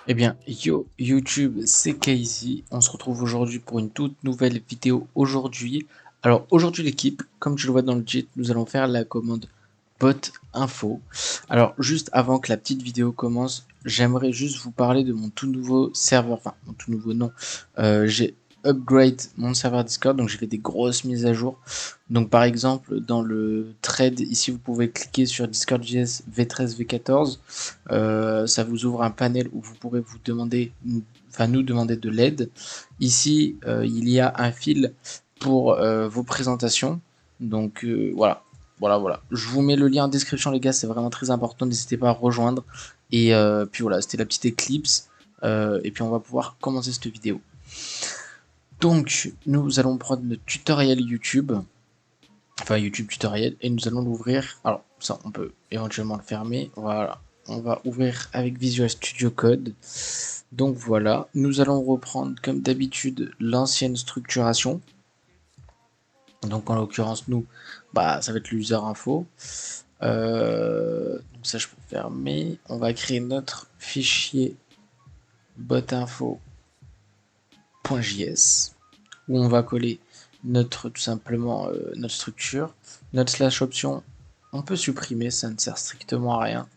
Eh bien, yo YouTube, c'est Casey. On se retrouve aujourd'hui pour une toute nouvelle vidéo aujourd'hui. Alors aujourd'hui l'équipe, comme tu le vois dans le titre, nous allons faire la commande bot info. Alors juste avant que la petite vidéo commence, j'aimerais juste vous parler de mon tout nouveau serveur. Enfin, mon tout nouveau nom. J'ai upgrade mon serveur Discord, donc j'ai fait des grosses mises à jour. Donc par exemple, dans le thread, ici vous pouvez cliquer sur Discord.js V13 V14. Ça vous ouvre un panel où vous pourrez vous demander, enfin nous demander de l'aide. Ici, il y a un fil pour vos présentations. Donc voilà. Je vous mets le lien en description les gars, c'est vraiment très important, n'hésitez pas à rejoindre. Et puis voilà, c'était la petite Eclipse. Et puis on va pouvoir commencer cette vidéo. Donc nous allons prendre notre tutoriel YouTube, enfin YouTube tutoriel, et nous allons l'ouvrir. Alors ça on peut éventuellement le fermer, voilà. On va ouvrir avec Visual Studio Code. Donc voilà, nous allons reprendre comme d'habitude l'ancienne structuration. Donc en l'occurrence nous, bah ça va être l'user info. Donc ça je peux fermer. On va créer notre fichier botinfo.js où on va coller notre tout simplement notre structure. Notre slash option, on peut supprimer, ça ne sert strictement à rien.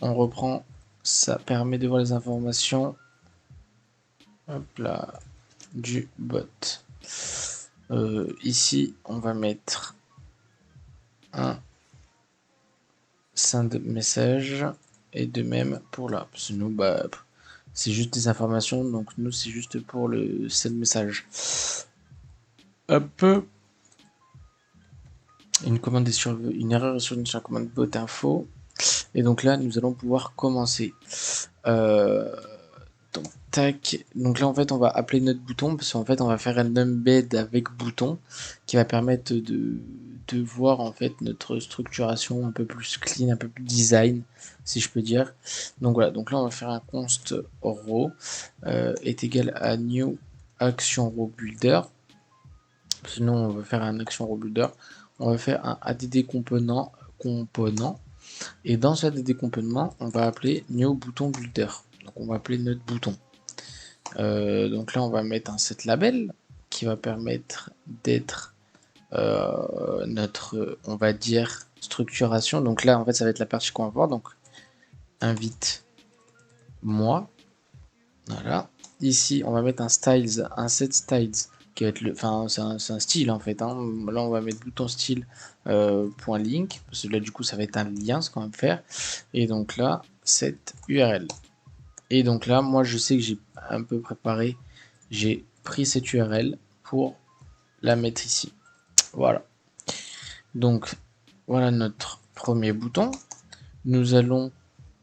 On reprend, ça permet de voir les informations. Hop là, du bot. Ici, on va mettre un send message et de même pour là. Parce que nous, bah, c'est juste des informations, donc nous, c'est juste pour le send message. Hop, une erreur est survenue sur la commande bot info. Et donc là, nous allons pouvoir commencer. Donc, tac. Donc là, en fait, on va appeler notre bouton parce qu'en fait, on va faire un embed avec bouton qui va permettre de voir en fait notre structuration un peu plus clean, un peu plus design, si je peux dire. Donc voilà. Donc là, on va faire un const row est égal à new action row builder. Sinon, on va faire un action row builder. On va faire un add component. Et dans ce add component, on va appeler new bouton builder. Donc on va appeler notre bouton. Donc là, on va mettre un set label qui va permettre d'être notre, on va dire, structuration. Donc là, en fait, ça va être la partie qu'on va voir. Donc, invite moi. Voilà. Ici, on va mettre un set styles qui va être le, enfin, c'est un style en fait. Hein. Là, on va mettre bouton style point link parce que là, du coup, ça va être un lien ce qu'on va faire. Et donc là, cette URL. Et donc là, moi, je sais que j'ai un peu préparé. J'ai pris cette URL pour la mettre ici. Voilà. Donc, voilà notre premier bouton. Nous allons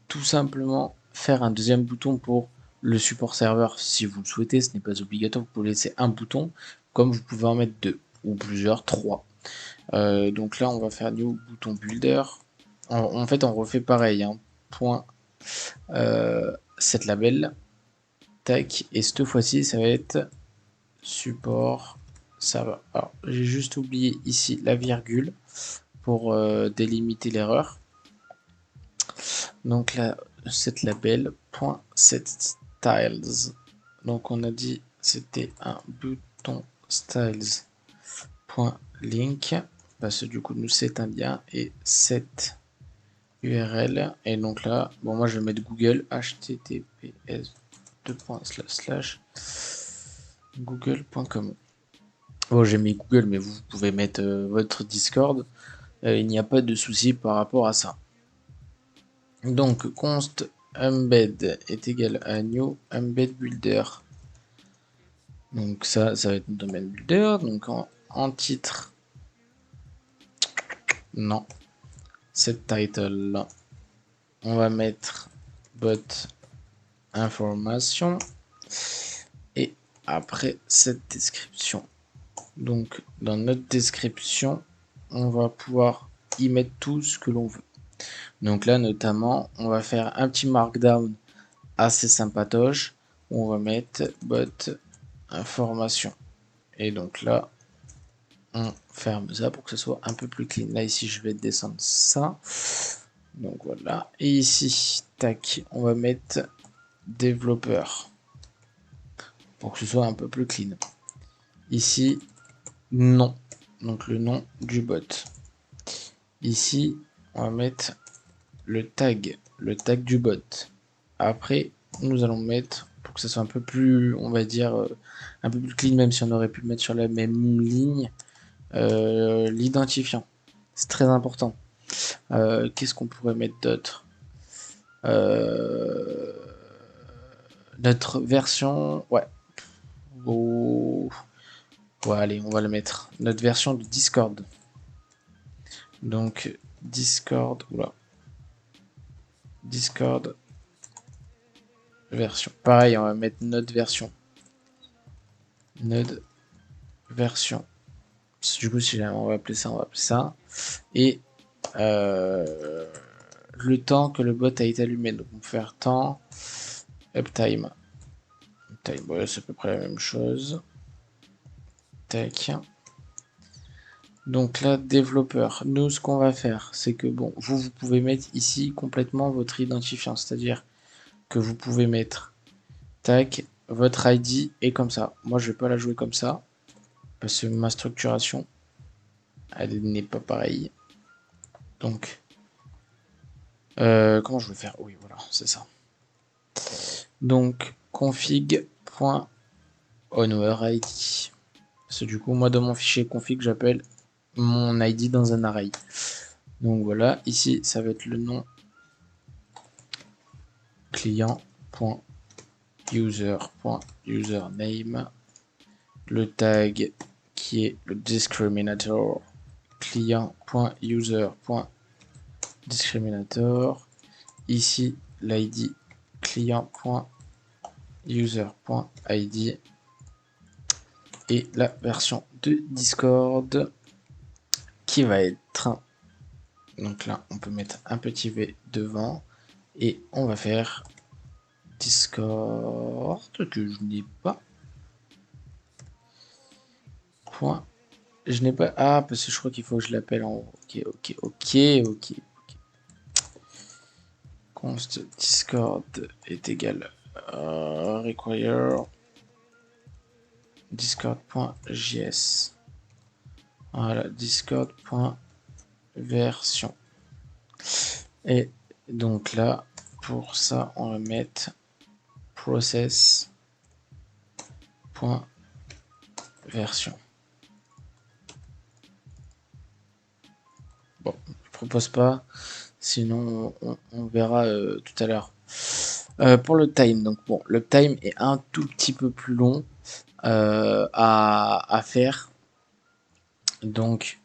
tout simplement faire un deuxième bouton pour le support serveur si vous le souhaitez. Ce n'est pas obligatoire. Vous pouvez laisser un bouton, comme vous pouvez en mettre deux ou plusieurs, trois. Donc là, on va faire new bouton builder. En fait, on refait pareil. Hein. Point set label. Tac. Et cette fois-ci, ça va être support serveur. Alors, j'ai juste oublié ici la virgule pour délimiter l'erreur. Donc là, set label point set styles. Donc on a dit c'était un bouton styles point link parce que du coup nous c'est un lien et cette URL et donc là bon moi je vais mettre Google https google.com. Bon j'ai mis Google mais vous pouvez mettre votre Discord. Il n'y a pas de souci par rapport à ça. Donc const embed est égal à new embed builder. Donc ça va être notre domaine builder. Donc en titre, non, set title, on va mettre bot information et après cette description. Donc dans notre description, on va pouvoir y mettre tout ce que l'on veut. Donc là notamment, on va faire un petit markdown assez sympatoche où on va mettre bot information. Et donc là, on ferme ça pour que ce soit un peu plus clean. Là, ici, je vais descendre ça. Donc voilà. Et ici, tac, on va mettre développeur pour que ce soit un peu plus clean. Ici, nom, donc le nom du bot. Ici, on va mettre le tag du bot. Après, nous allons mettre, pour que ça soit un peu plus, on va dire, un peu plus clean, même si on aurait pu le mettre sur la même ligne, l'identifiant. C'est très important. Qu'est-ce qu'on pourrait mettre d'autre? Notre version, ouais. Oh. Ouais, allez, on va le mettre. Notre version de Discord. Donc, Discord, oula. Discord version. Pareil, on va mettre notre version. Notre version. Du coup, si on va appeler ça, on va appeler ça. Et le temps que le bot a été allumé. Donc, on va faire temps uptime. Uptime, ouais, c'est à peu près la même chose. Tac. Donc là, développeur. Nous, ce qu'on va faire, c'est que bon, vous pouvez mettre ici complètement votre identifiant. C'est-à-dire que vous pouvez mettre tac, votre ID est comme ça. Moi, je vais pas la jouer comme ça. Parce que ma structuration, elle n'est pas pareille. Donc, comment je vais faire? Oui, voilà, c'est ça. Donc, config.onWhereID. Parce que du coup, moi, dans mon fichier config, j'appelle mon ID dans un array. Donc voilà, ici, ça va être le nom client.user.username, le tag qui est le discriminator, client.user.discriminator, ici l'id client.user.id et la version de Discord qui va être, donc là on peut mettre un petit V devant et on va faire Discord que je n'ai pas. Point. Je n'ai pas. Ah, parce que je crois qu'il faut que je l'appelle en. Ok. Const Discord est égal require discord.js. Voilà, discord.version. Et donc là, pour ça, on va mettre process.version. Bon, je propose pas, sinon on verra tout à l'heure. Pour le time, donc bon, le time est un tout petit peu plus long à faire. Donc,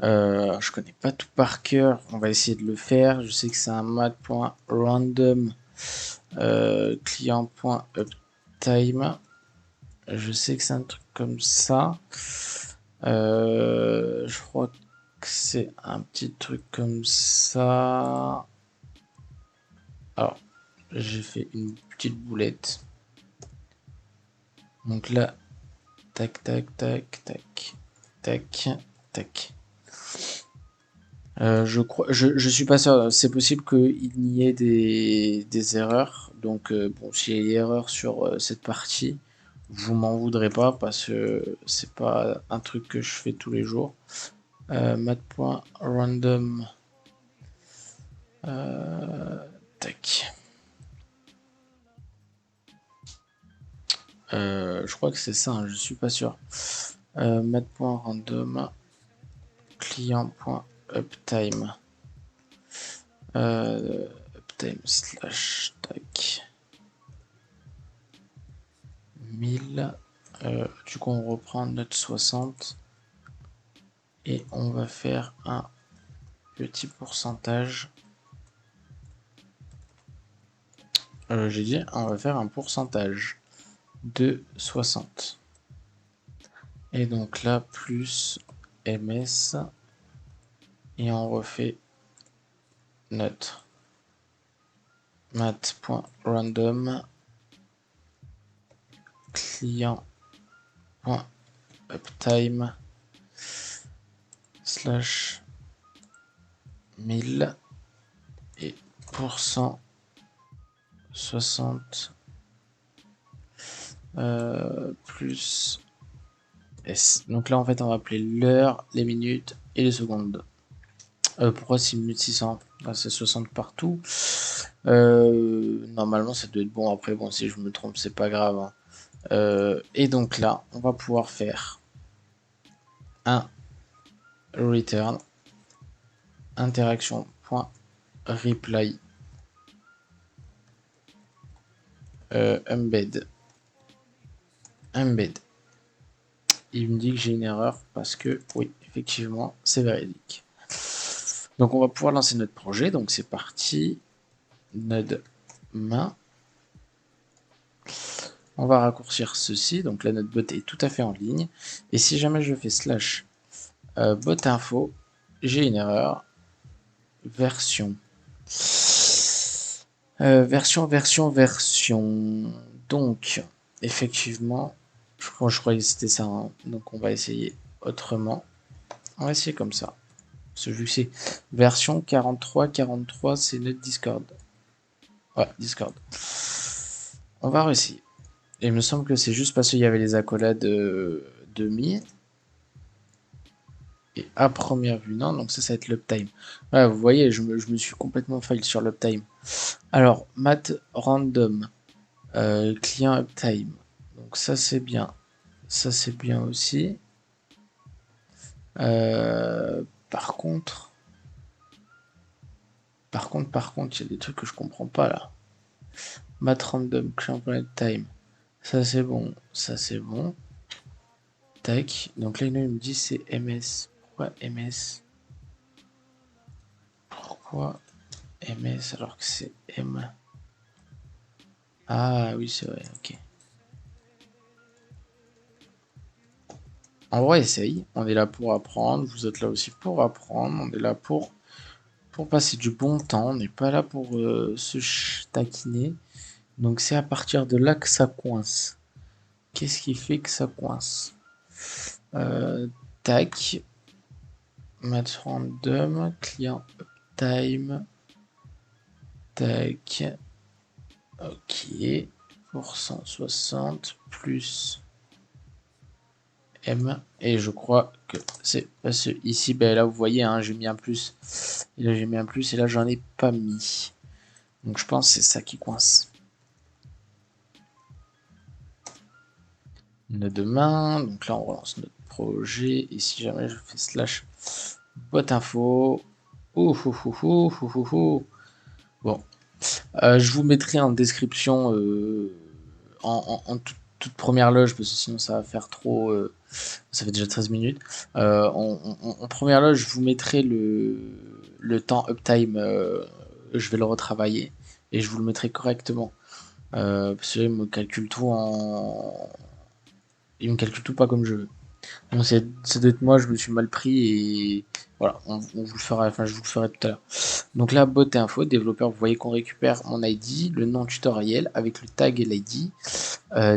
je connais pas tout par cœur. On va essayer de le faire. Je sais que c'est un mat.random client.uptime. Je sais que c'est un truc comme ça. Je crois que c'est un petit truc comme ça. Alors, j'ai fait une petite boulette. Donc là, tac. Je suis pas sûr. C'est possible qu'il y ait des erreurs. Donc, bon, s'il y a des erreurs sur cette partie, vous m'en voudrez pas parce que c'est pas un truc que je fais tous les jours. Mat.random. Tac. Je crois que c'est ça, hein, je suis pas sûr. Mat.random client.uptime uptime slash tac 1000 du coup on reprend notre 60 et on va faire un petit pourcentage. J'ai dit on va faire un pourcentage de 60 et donc là plus ms et on refait notre mat.random client.uptime slash 1000 et pourcent 60 plus S. Donc là, en fait, on va appeler l'heure, les minutes et les secondes. Pourquoi 6 minutes 600? Là, c'est 60 partout. Normalement, ça doit être bon. Après, bon, si je me trompe, c'est pas grave, hein. Et donc là, on va pouvoir faire un return interaction.reply embed. Il me dit que j'ai une erreur parce que, oui, effectivement, c'est véridique. Donc on va pouvoir lancer notre projet. Donc c'est parti. Node main. On va raccourcir ceci. Donc là, notre bot est tout à fait en ligne. Et si jamais je fais slash bot info, j'ai une erreur. Version. Version. Donc, effectivement, je croyais que c'était ça, hein. Donc on va essayer autrement. On va essayer comme ça. Vu que c'est version 43, c'est notre Discord. Ouais, Discord. On va réessayer. Et il me semble que c'est juste parce qu'il y avait les accolades de Mi. Et à première vue, non, donc ça va être l'uptime. Ouais, vous voyez, je me suis complètement fail sur l'uptime. Alors, mat random, client uptime. Donc ça c'est bien. Ça c'est bien aussi. Par contre, il y a des trucs que je comprends pas là. Mat random, client uptime. Ça c'est bon, ça c'est bon. Tac. Donc là, il me dit c'est MS. Pourquoi MS? Pourquoi MS alors que c'est M? Ah oui, c'est vrai, ok. En vrai, essaye. On est là pour apprendre. Vous êtes là aussi pour apprendre. On est là pour passer du bon temps. On n'est pas là pour se taquiner. Donc c'est à partir de là que ça coince. Qu'est-ce qui fait que ça coince? Tac. Match random. Client uptime. Tac. Ok. Pour 160 plus M. Et je crois que c'est parce que ici, ben là vous voyez, hein, j'ai mis un plus. Et là j'ai mis un plus et là j'en ai pas mis. Donc je pense que c'est ça qui coince. Node main. Donc là on relance notre projet. Et si jamais je fais slash bot info. Bon. Je vous mettrai en description en toute première loge, parce que sinon ça va faire trop. Ça fait déjà 13 minutes. En première loge, je vous mettrai le temps uptime. Je vais le retravailler et je vous le mettrai correctement. Parce qu'il me calcule tout en. Il me calcule tout pas comme je veux. Donc ça doit être moi, je me suis mal pris et voilà, on vous le fera, enfin je vous le ferai tout à l'heure. Donc là, bot et info, développeur, vous voyez qu'on récupère mon ID, le nom tutoriel avec le tag et l'ID.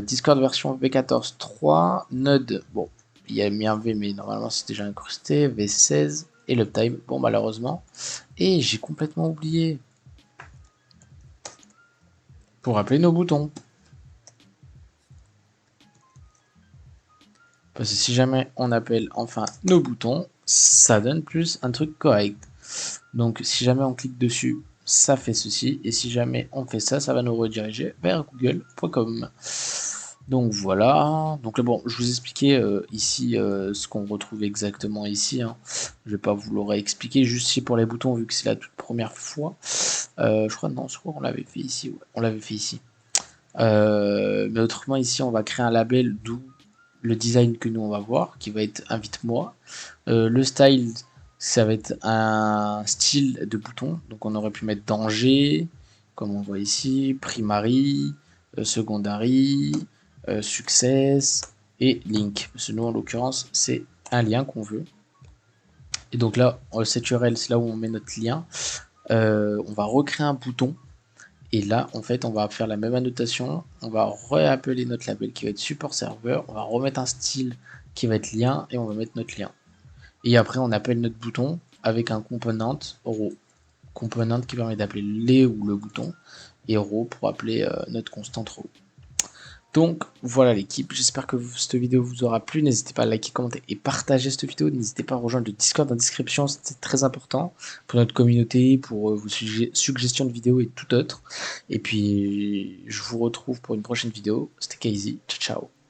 Discord version V14.3, Node, bon, il y a mis un V mais normalement c'est déjà incrusté, V16 et l'uptime, bon malheureusement. Et j'ai complètement oublié. Pour appeler nos boutons. Parce que si jamais on appelle enfin nos boutons, ça donne plus un truc correct. Donc si jamais on clique dessus, ça fait ceci. Et si jamais on fait ça, ça va nous rediriger vers google.com. Donc voilà. Donc là, bon, je vous expliquais ici ce qu'on retrouve exactement ici, hein. Je vais pas vous le réexpliquer, juste ici pour les boutons, vu que c'est la toute première fois. Je crois qu'on l'avait fait ici. Ouais, on l'avait fait ici. Mais autrement, ici, on va créer un label d'où le design que nous on va voir, qui va être invite-moi. Le style, ça va être un style de bouton. Donc on aurait pu mettre danger, comme on voit ici, primary, secondary, success et link. Parce que nous en l'occurrence, c'est un lien qu'on veut. Et donc là, cette URL, c'est là où on met notre lien. On va recréer un bouton. Et là, en fait, on va faire la même annotation. On va réappeler notre label qui va être support serveur. On va remettre un style qui va être lien et on va mettre notre lien. Et après, on appelle notre bouton avec un component row. Component qui permet d'appeler les ou le bouton. Et row pour appeler notre constante row. Donc voilà l'équipe, j'espère que cette vidéo vous aura plu, n'hésitez pas à liker, commenter et partager cette vidéo, n'hésitez pas à rejoindre le Discord dans la description, c'est très important pour notre communauté, pour vos suggestions de vidéos et tout autre. Et puis je vous retrouve pour une prochaine vidéo, c'était Casey, ciao ciao.